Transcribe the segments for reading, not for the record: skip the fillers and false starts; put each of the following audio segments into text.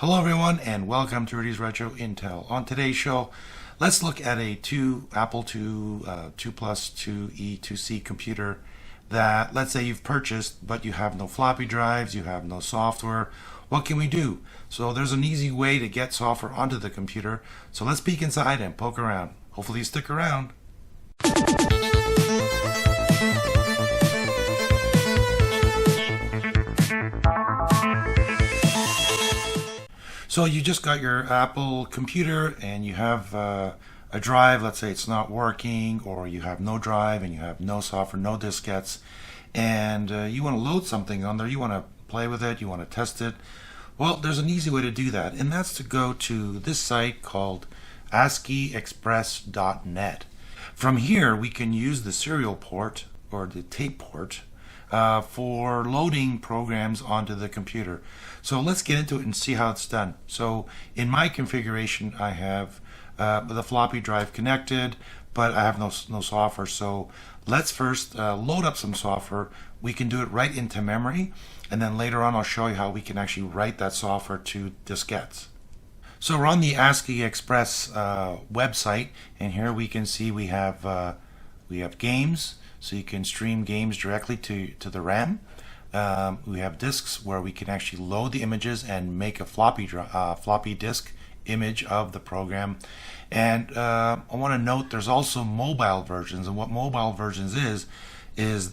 Hello everyone and welcome to Rudy's Retro Intel. On today's show, let's look at a Apple II 2 Plus 2E 2C computer that, let's say you've purchased, but you have no floppy drives, you have no software. What can we do? So there's an easy way to get software onto the computer. So let's peek inside and poke around. Hopefully you stick around. So you just got your Apple computer and you have a drive. Let's say it's not working, or you have no drive and you have no software, no diskettes, and you want to load something on there. You want to play with it, you want to test it. Well, there's an easy way to do that, and that's to go to this site called ASCIIExpress.net. From here we can use the serial port or the tape port for loading programs onto the computer. So let's get into it and see how it's done. So in my configuration I have the floppy drive connected, but I have no software. So let's first load up some software. We can do it right into memory, and then later on I'll show you how we can actually write that software to diskettes. So we're on the ASCII Express website, and here we can see we have games, so you can stream games directly to the RAM. We have disks where we can actually load the images and make a floppy disk image of the program. And I want to note there's also mobile versions, and what mobile versions is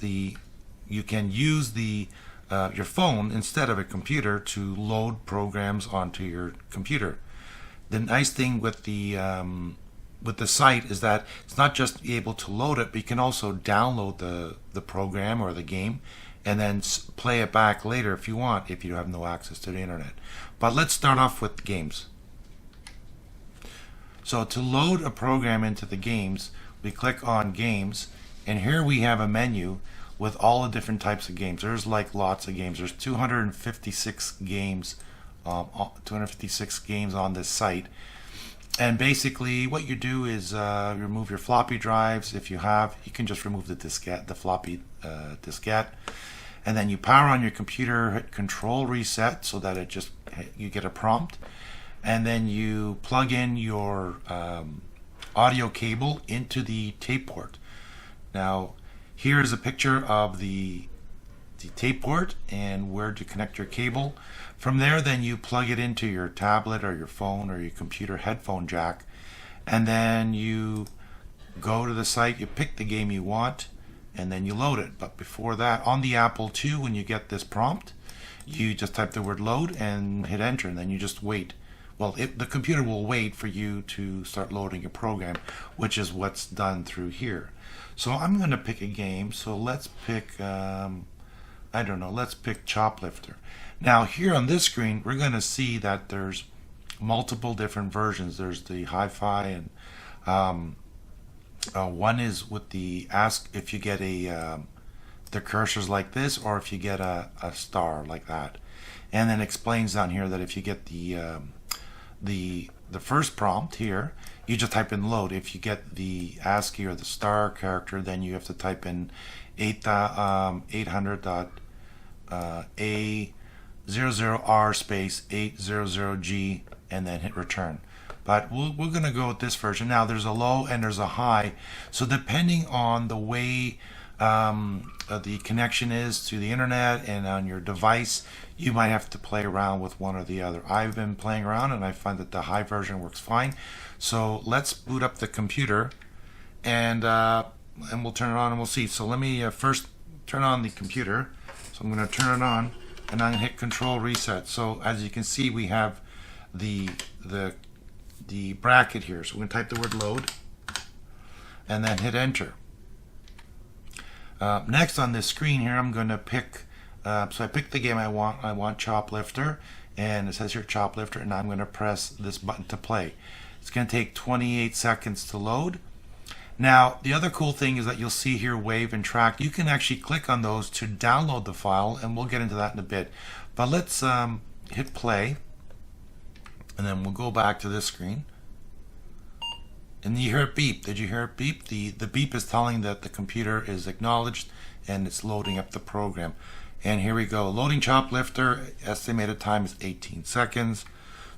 you can use your phone instead of a computer to load programs onto your computer. The nice thing with the site is that it's not just able to load it, but you can also download the program or the game and then play it back later if you want, if you have no access to the internet. But let's start off with games. So to load a program into the games, we click on games, and here we have a menu with all the different types of games. There's like lots of games. There's 256 games on this site. And basically what you do is remove your floppy drives. If you have, you can just remove the diskette, the floppy diskette, and then you power on your computer, hit control reset so that you get a prompt, and then you plug in your audio cable into the tape port. Now here's a picture of the tape port and where to connect your cable. From there, then you plug it into your tablet or your phone or your computer headphone jack, and then you go to the site, you pick the game you want, and then you load it. But before that, on the Apple II, when you get this prompt, you just type the word load and hit enter, and then you just wait. Well, the computer will wait for you to start loading a program, which is what's done through here. So I'm going to pick a game. So let's pick let's pick Choplifter. Now here on this screen we're going to see that there's multiple different versions. There's the hi-fi, and one is with the if you get the cursors like this, or if you get a star like that. And then it explains down here that if you get the first prompt here, you just type in load. If you get the ASCII or the star character, then you have to type in 800.A00R space 800G and then hit return. But we're going to go with this version. Now there's a low and there's a high, so depending on the way the connection is to the internet and on your device, you might have to play around with one or the other. I've been playing around and I find that the high version works fine. So let's boot up the computer, and we'll turn it on and we'll see. So let me first turn on the computer. So I'm going to turn it on, and I'm going to hit control reset. So as you can see, we have the bracket here. So we're going to type the word load and then hit enter. Next on this screen here, I'm going to pick, so I picked the game I want. I want Choplifter, and it says here Choplifter, and I'm going to press this button to play. It's going to take 28 seconds to load. Now the other cool thing is that you'll see here wave and track. You can actually click on those to download the file, and we'll get into that in a bit. But let's hit play, and then we'll go back to this screen. And you hear it beep. Did you hear it beep? The beep is telling that the computer is acknowledged and it's loading up the program. And here we go. Loading Choplifter. Estimated time is 18 seconds.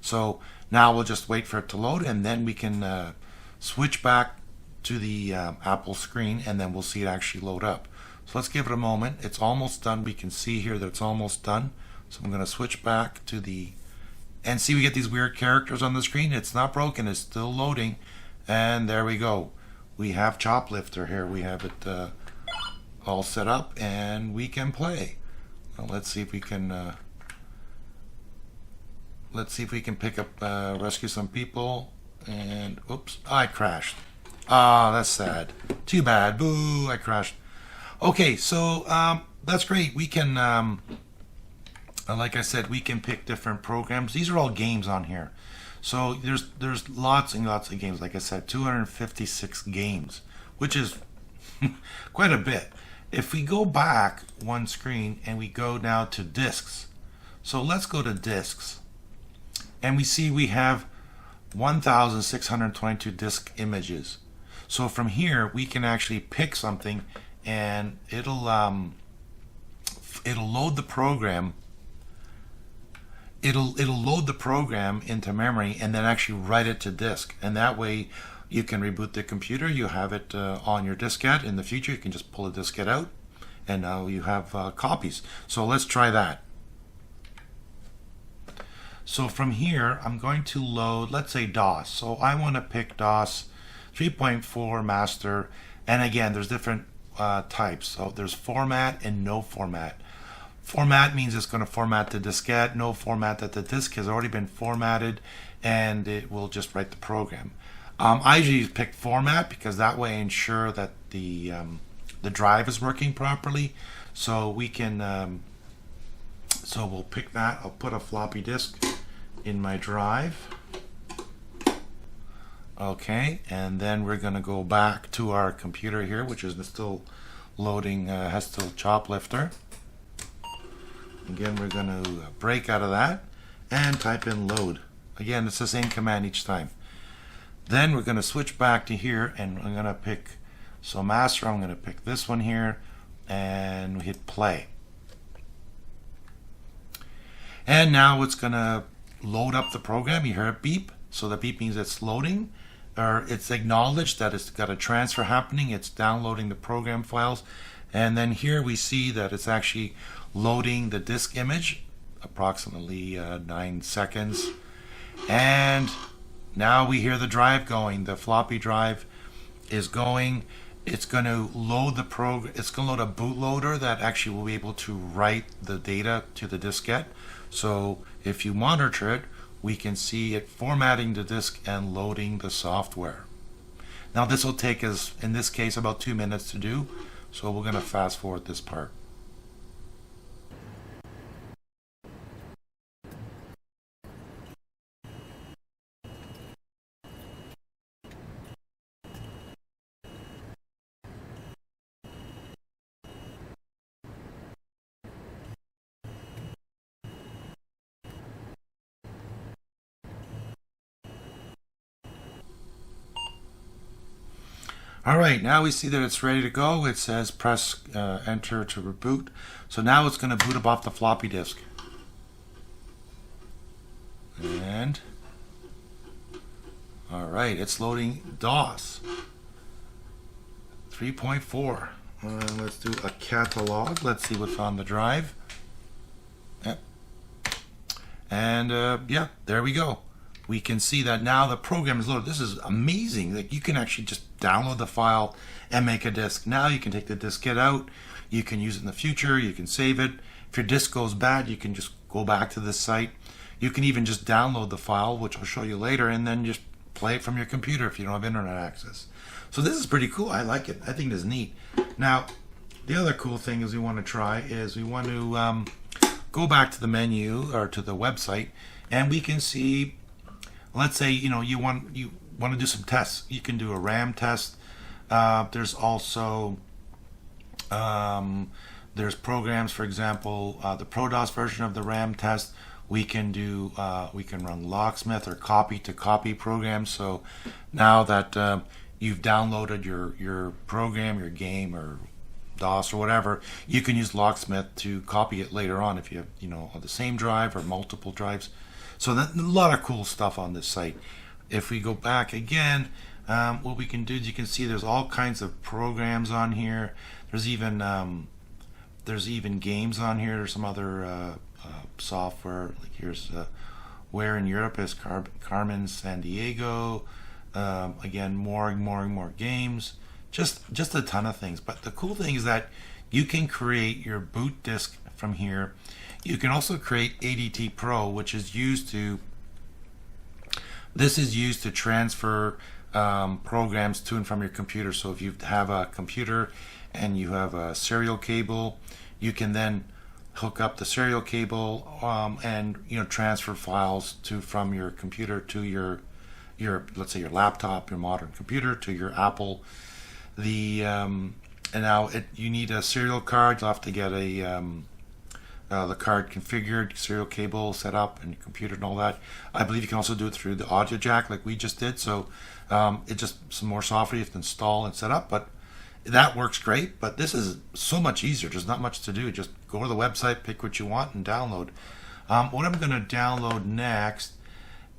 So now we'll just wait for it to load, and then we can switch back to the Apple screen, and then we'll see it actually load up. So let's give it a moment. It's almost done. We can see here that it's almost done. So I'm going to switch back to the, and see we get these weird characters on the screen. It's not broken. It's still loading. And there we go. We have Choplifter here. We have it all set up, and we can play. Well, let's see if we can pick up, rescue some people. And oops, I crashed. Ah, that's sad. Too bad. Boo, I crashed. Okay, so that's great. We can, like I said, we can pick different programs. These are all games on here. So there's lots and lots of games. Like I said, 256 games, which is quite a bit. If we go back one screen and we go now to discs. So let's go to discs. And we see we have 1,622 disk images. So from here we can actually pick something, and it'll load the program. It'll load the program into memory and then actually write it to disk. And that way you can reboot the computer. You have it on your diskette. In the future you can just pull a diskette out, and now you have copies. So let's try that. So from here, I'm going to load, let's say DOS. So I want to pick DOS 3.4 master. And again, there's different types. So there's format and no format. Format means it's going to format the diskette. No format, that the disk has already been formatted and it will just write the program. I usually pick format because that way I ensure that the drive is working properly. So we can, so we'll pick that. I'll put a floppy disk in my drive. Okay, and then we're going to go back to our computer here, which is still loading, has still Choplifter. Again, we're going to break out of that and type in load. Again, it's the same command each time. Then we're going to switch back to here, and I'm going to pick, so master, I'm going to pick this one here, and we hit play. And now it's going to load up the program. You hear it beep. So the beep means it's loading, or it's acknowledged that it's got a transfer happening. It's downloading the program files. And then here we see that it's actually loading the disk image, approximately 9 seconds. And now we hear the drive going. The floppy drive is going. It's going to load the program. It's going to load a bootloader that actually will be able to write the data to the diskette. So if you monitor it, we can see it formatting the disk and loading the software. Now this will take us, in this case, about 2 minutes to do. So we're going to fast forward this part. Alright, now we see that it's ready to go. It says press enter to reboot. So now it's going to boot up off the floppy disk. And alright, it's loading DOS 3.4. Let's do a catalog. Let's see what's on the drive. Yep. And yeah, there we go. We can see that now the program is loaded. This is amazing. Like, you can actually just download the file and make a disk. Now you can take the diskette out. You can use it in the future. You can save it. If your disk goes bad, you can just go back to this site. You can even just download the file, which I'll show you later, and then just play it from your computer if you don't have internet access. So this is pretty cool. I like it. I think it's neat. Now, the other cool thing is we want to try is we want to go back to the menu or to the website, and we can see, let's say, you want to do some tests. You can do a RAM test. There's also there's programs, for example, the ProDOS version of the RAM test. We can do we can run locksmith or copy to copy programs. So now that you've downloaded your program, your game, or DOS or whatever, you can use locksmith to copy it later on if you have the same drive or multiple drives. So that, a lot of cool stuff on this site. If we go back again, what we can do is you can see there's all kinds of programs on here. There's even games on here. There's some other software. Like here's where in Europe is Carmen San Diego. Again, more games. Just a ton of things. But the cool thing is that you can create your boot disk from here. You can also create ADT Pro, which is used to transfer programs to and from your computer. So if you have a computer and you have a serial cable, you can then hook up the serial cable and transfer files from your computer to your let's say your laptop, your modern computer, to your Apple. And now you need a serial card. You'll have to get the card configured, serial cable set up, and your computer and all that. I believe you can also do it through the audio jack like we just did. So it's just some more software you have to install and set up, but that works great. But this is so much easier. There's not much to do. Just go to the website, pick what you want, and download. What I'm going to download next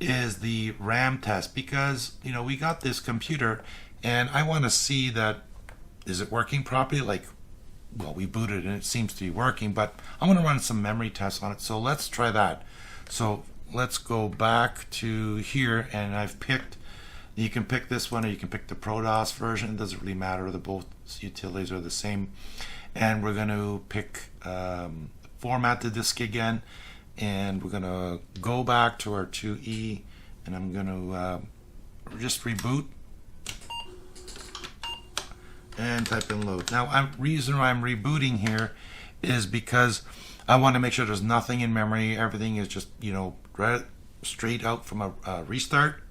is the RAM test, because we got this computer and I want to see that is it working properly. Like, well, we booted and it seems to be working, but I want to run some memory tests on it. So let's try that. So let's go back to here, and I've picked, you can pick this one or you can pick the ProDOS version. It doesn't really matter. The both utilities are the same. And we're going to pick format the disk again, and we're going to go back to our 2E, and I'm going to just reboot and type in load. Now, reason why I'm rebooting here is because I want to make sure there's nothing in memory. Everything is just right straight out from a restart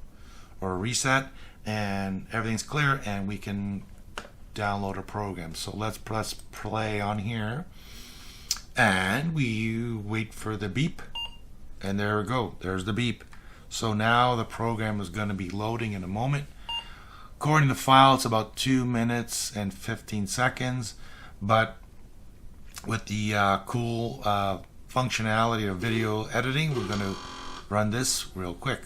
or a reset, and everything's clear, and we can download a program. So let's press play on here, and we wait for the beep, and there we go. There's the beep. So now the program is going to be loading in a moment. According to the file, it's about 2 minutes and 15 seconds, but with the cool functionality of video editing, we're going to run this real quick.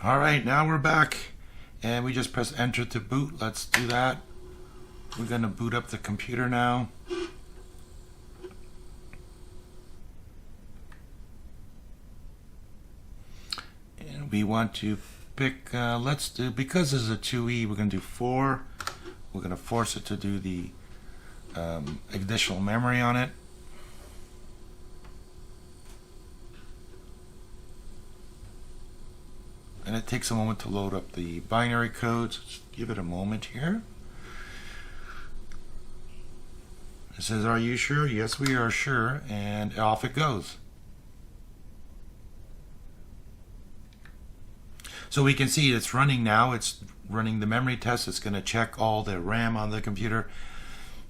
All right, now we're back, and we just press enter to boot. Let's do that. We're going to boot up the computer now. And we want to pick, let's do, because this is a 2E, we're going to do 4. We're going to force it to do the additional memory on it. And it takes a moment to load up the binary codes. Just give it a moment here. It says, are you sure? Yes, we are sure. And off it goes. So we can see it's running now. It's running the memory test. It's going to check all the RAM on the computer.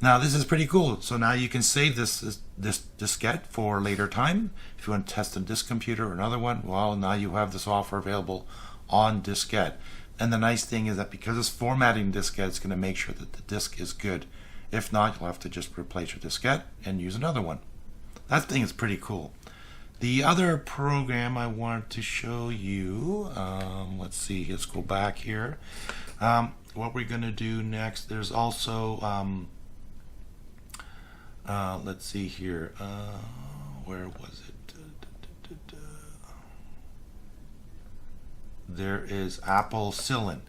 Now this is pretty cool. So now you can save this diskette for later time. If you want to test on this computer or another one, well, now you have the software available on diskette. And the nice thing is that because it's formatting diskette, it's going to make sure that the disk is good. If not, you'll have to just replace your diskette and use another one. That thing is pretty cool. The other program I want to show you, let's see, let's go back here. What we're going to do next, there's also let's see here, where was it? There is Acheson.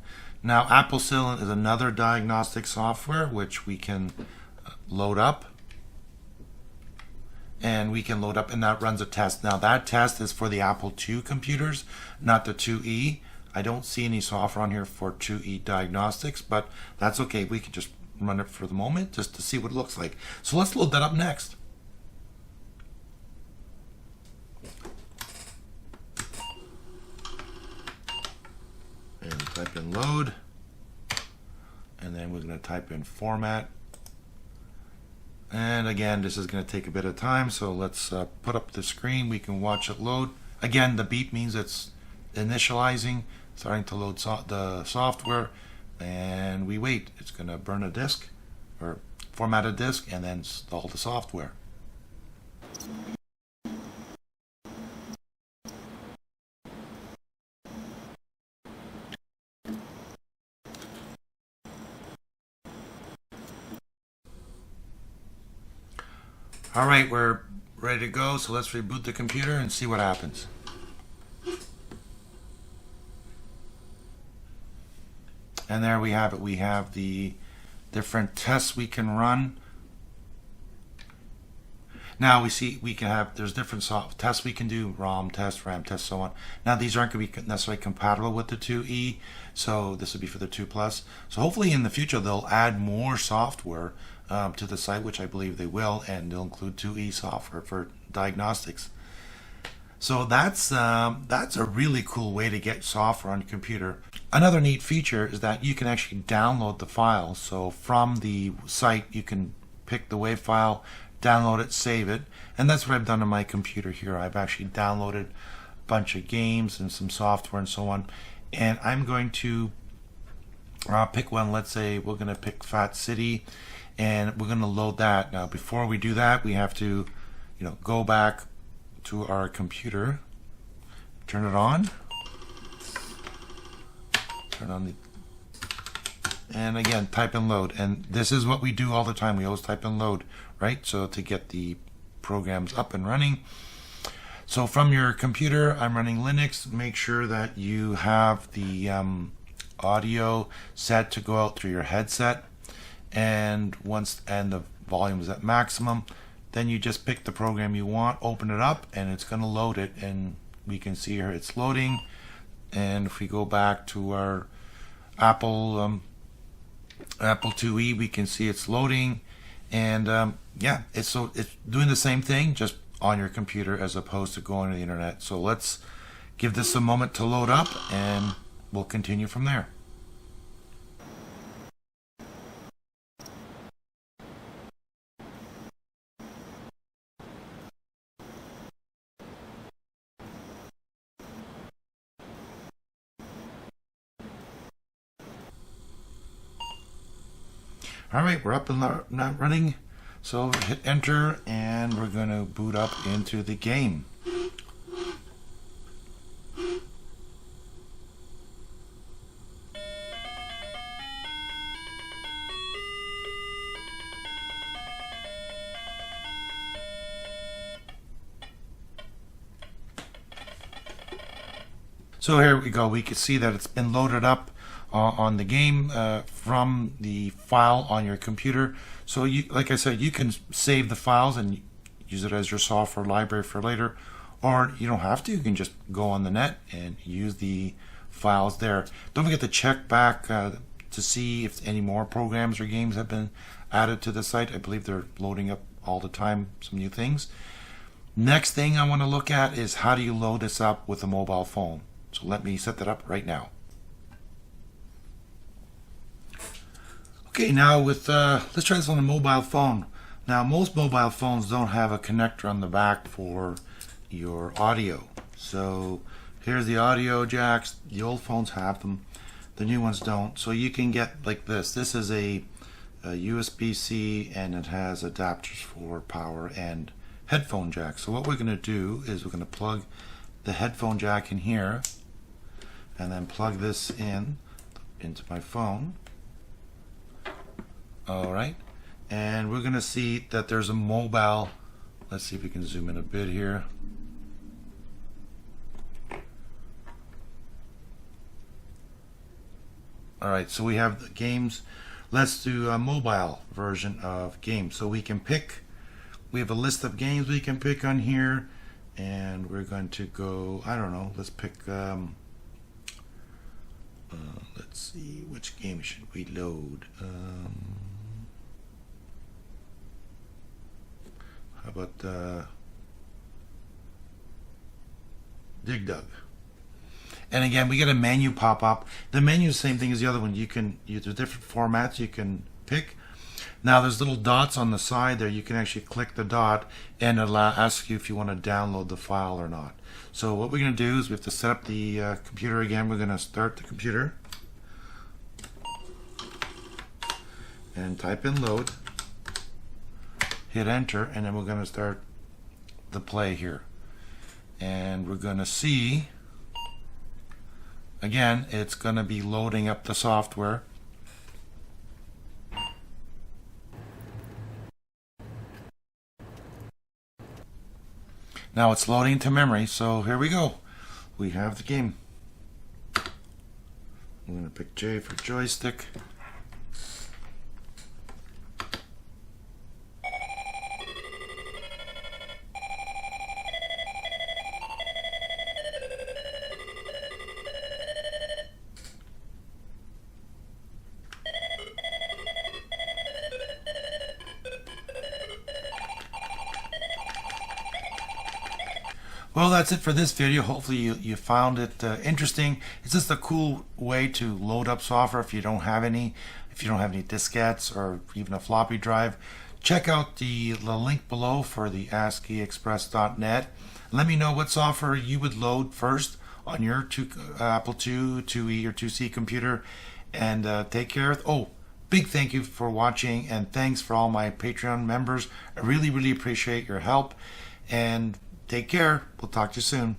Now Acheson is another diagnostic software which we can load up, and that runs a test. Now that test is for the Apple II computers, not the 2E. I don't see any software on here for 2E diagnostics, but that's okay. We can just run it for the moment just to see what it looks like. So let's load that up next. and type in load, and then we're going to type in format. And again, this is going to take a bit of time, so let's put up the screen. We can watch it load. Again, the beep means it's initializing, starting to load the software, and we wait. It's going to burn a disk or format a disk and then install the software. All right, we're ready to go, so let's reboot the computer and see what happens. And there we have it. We have the different tests we can run. Now we see we can have, there's different tests we can do, ROM test, RAM test, so on. Now these aren't going to be necessarily compatible with the 2E, so this would be for the 2 Plus. So hopefully in the future they'll add more software to the site, which I believe they will, and they'll include 2E software for diagnostics. So that's a really cool way to get software on your computer. Another neat feature is that you can actually download the files. So from the site you can pick the WAV file, download it, save it, and that's what I've done on my computer here. I've actually downloaded a bunch of games and some software and so on, and I'm going to pick one. Let's say we're going to pick Fat City, and we're going to load that. Now before we do that, we have to go back to our computer, turn it on, and again type in load. And this is what we do all the time. We always type in load, right? So to get the programs up and running. So from your computer, I'm running Linux. Make sure that you have the audio set to go out through your headset, and the volume is at maximum. Then you just pick the program you want, open it up, and it's going to load it. And we can see here it's loading. And if we go back to our Apple 2E, we can see it's loading. And yeah, it's doing the same thing, just on your computer as opposed to going to the internet. So let's give this a moment to load up, and we'll continue from there. All right, we're up and not running. So hit enter, and we're going to boot up into the game. So here we go. We can see that it's been loaded up on the game from the file on your computer. So you, like I said, you can save the files and use it as your software library for later, or you don't have to. You can just go on the net and use the files there. Don't forget to check back to see if any more programs or games have been added to the site. I believe they're loading up all the time, some new things. Next thing I want to look at is how do you load this up with a mobile phone. So let me set that up right now. Okay, now with let's try this on a mobile phone. Now most mobile phones don't have a connector on the back for your audio. So here's the audio jacks. The old phones have them, the new ones don't. So you can get like this. This is a USB-C, and it has adapters for power and headphone jack. So what we're going to do is we're going to plug the headphone jack in here, and then plug this into my phone. Alright, and we're going to see that there's a mobile. Let's see if we can zoom in a bit here. Alright, so we have the games. Let's do a mobile version of games. So we have a list of games we can pick on here, and we're going to go, I don't know, let's pick let's see, which game should we load? How about Dig Dug? And again, we get a menu pop up. The menu is the same thing as the other one. There's different formats you can pick. Now there's little dots on the side there. You can actually click the dot and it'll ask you if you want to download the file or not. So what we're going to do is we have to set up the computer again. We're going to start the computer and type in load, hit enter, and then we're going to start the play here. And we're going to see, again, it's going to be loading up the software. Now it's loading to memory, so here we go. We have the game. I'm going to pick J for joystick. Well, that's it for this video. Hopefully you found it interesting. It's just a cool way to load up software if you don't have any diskettes or even a floppy drive. Check out the link below for the ASCIIExpress.net. Let me know what software you would load first on your Apple II, 2E, or 2C computer. And take care. Oh, big thank you for watching, and thanks for all my Patreon members. I really, really appreciate your help. And take care. We'll talk to you soon.